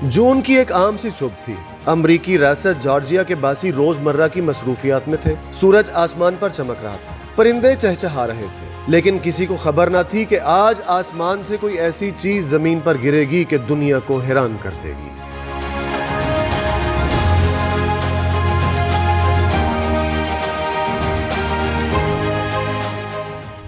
जून की एक आम सी सुबह थी। अमरीकी रियासत जॉर्जिया के बासी रोजमर्रा की मसरूफियात में थे। सूरज आसमान पर चमक रहा था, परिंदे चहचहा रहे थे, लेकिन किसी को खबर न थी कि आज आसमान से कोई ऐसी चीज जमीन पर गिरेगी कि दुनिया को हैरान कर देगी।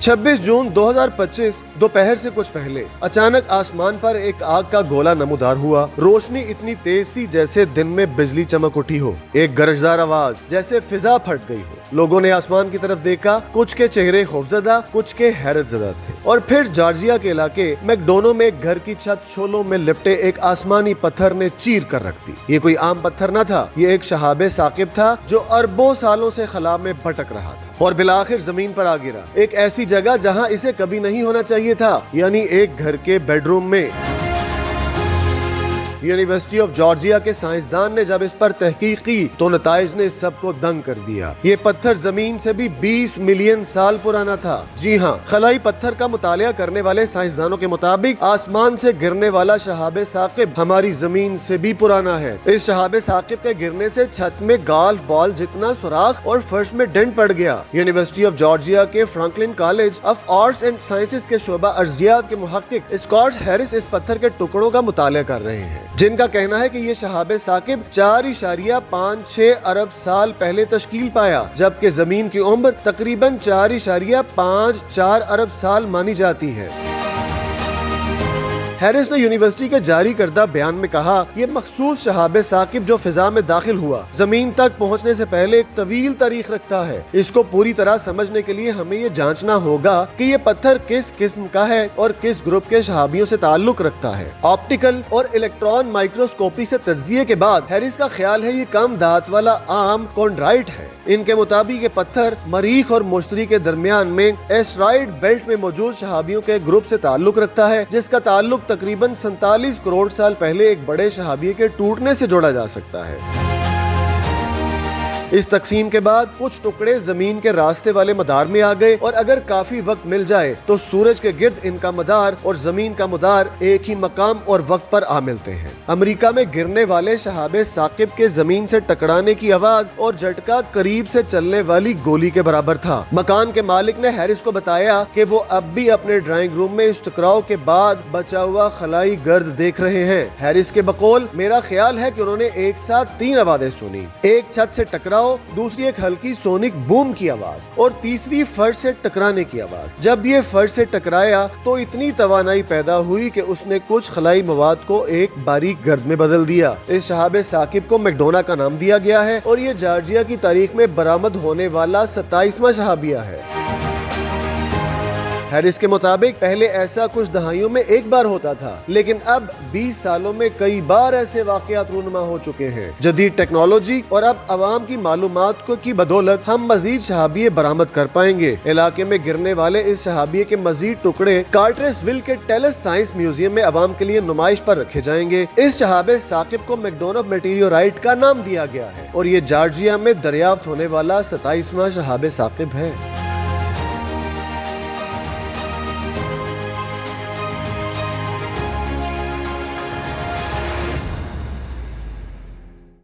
26 जून 2025 दोपहर से कुछ पहले अचानक आसमान पर एक आग का गोला नमूदार हुआ। रोशनी इतनी तेज सी जैसे दिन में बिजली चमक उठी हो। एक गरजदार आवाज जैसे फिजा फट गई हो। लोगों ने आसमान की तरफ देखा। कुछ के चेहरे खौफजदा, कुछ के हैरतजदा थे। और फिर जॉर्जिया के इलाके मैकडोनो में एक घर की छत शोलों में लिपटे एक आसमानी पत्थर ने चीर कर रख दी। ये कोई आम पत्थर न था, ये एक शहाबे साकिब था जो अरबों सालों से खला में भटक रहा था और बिलाखिर जमीन पर आ गिरा, एक ऐसी जगह जहां इसे कभी नहीं होना चाहिए था, यानी एक घर के बेडरूम में। यूनिवर्सिटी ऑफ जॉर्जिया के साइंसदान ने जब इस पर तहकीक की तो नताइज ने सबको दंग कर दिया। ये पत्थर जमीन से भी 20 मिलियन साल पुराना था। जी हाँ, खलाई पत्थर का मुतालिया करने वाले साइंसदानों के मुताबिक आसमान से गिरने वाला शहाबे साकिब हमारी जमीन से भी पुराना है। इस शहाबे साकिब के गिरने से छत में गोल्फ बॉल जितना सुराख और फर्श में डेंट पड़ गया। यूनिवर्सिटी ऑफ जॉर्जिया के Franklin college of arts and sciences के शोबा अर्जियात के मुहक्किक स्कॉट हैरिस इस पत्थर के टुकड़ों का मुतालिया कर रहे हैं, जिनका कहना है कि ये शहाबे साकिब 4.56 अरब साल पहले तश्कील पाया, जबकि जमीन की उम्र तकरीबन 4.54 अरब साल मानी जाती है। हैरिस ने यूनिवर्सिटी के जारी करदा बयान में कहा, ये मखसूस शहाबे साकिब जो फिजा में दाखिल हुआ जमीन तक पहुंचने से पहले एक तवील तारीख रखता है। इसको पूरी तरह समझने के लिए हमें ये जांचना होगा कि ये पत्थर किस किस्म का है और किस ग्रुप के शहाबियों से ताल्लुक रखता है। ऑप्टिकल और इलेक्ट्रॉन माइक्रोस्कोपी से तज्जिये के बाद हैरिस का ख्याल है ये कम धात वाला आम कॉन्ड्राइट है। इनके मुताबिक ये पत्थर मरीख और मुश्तरी के दरमियान में एस्टेरॉयड बेल्ट में मौजूद शहाबियों के ग्रुप से ताल्लुक रखता है, जिसका ताल्लुक तकरीबन 47 करोड़ साल पहले एक बड़े शहाबिये के टूटने से जोड़ा जा सकता है। इस तकसीम के बाद कुछ टुकड़े जमीन के रास्ते वाले मदार में आ गए और अगर काफी वक्त मिल जाए तो सूरज के गिर्द इनका मदार और जमीन का मदार एक ही मकाम और वक्त पर आ मिलते हैं। अमेरिका में गिरने वाले शहाबे साकिब के जमीन से टकराने की आवाज और झटका करीब से चलने वाली गोली के बराबर था। मकान के मालिक ने हैरिस को बताया कि वो अब भी अपने ड्राइंग रूम में इस टकराव के बाद बचा हुआ खलाई गर्द देख रहे हैं। हैरिस के बकौल मेरा ख्याल है कि उन्होंने एक साथ 3 आवाजें सुनी, एक छत से टकराव, दूसरी एक हल्की सोनिक बूम की आवाज और तीसरी फर्श से टकराने की आवाज। जब ये फर्श से टकराया तो इतनी तवानाई पैदा हुई कि उसने कुछ खलाई मवाद को एक बारीक गर्द में बदल दिया। इस शहाबे साकिब को मैकडोना का नाम दिया गया है और ये जॉर्जिया की तारीख में बरामद होने वाला 27वां शहाबिया है। हैरिस के मुताबिक पहले ऐसा कुछ दहाइयों में एक बार होता था, लेकिन अब 20 सालों में कई बार ऐसे वाकयात रूनुमा हो चुके हैं। जदीद टेक्नोलॉजी और अब अवाम की मालूमात की बदौलत हम मजीद शहाबिये बरामद कर पाएंगे। इलाके में गिरने वाले इस शहाबिये के मजीद टुकड़े कार्टरेसविल के टेलस साइंस म्यूजियम में अवाम के लिए नुमाइश पर रखे जाएंगे। इस शहाबे साकिब को मैकडोना मेटीरियोराइट का नाम दिया गया है और ये जॉर्जिया में दरियाफ्त होने वाला 27वां शहाबे साकिब है।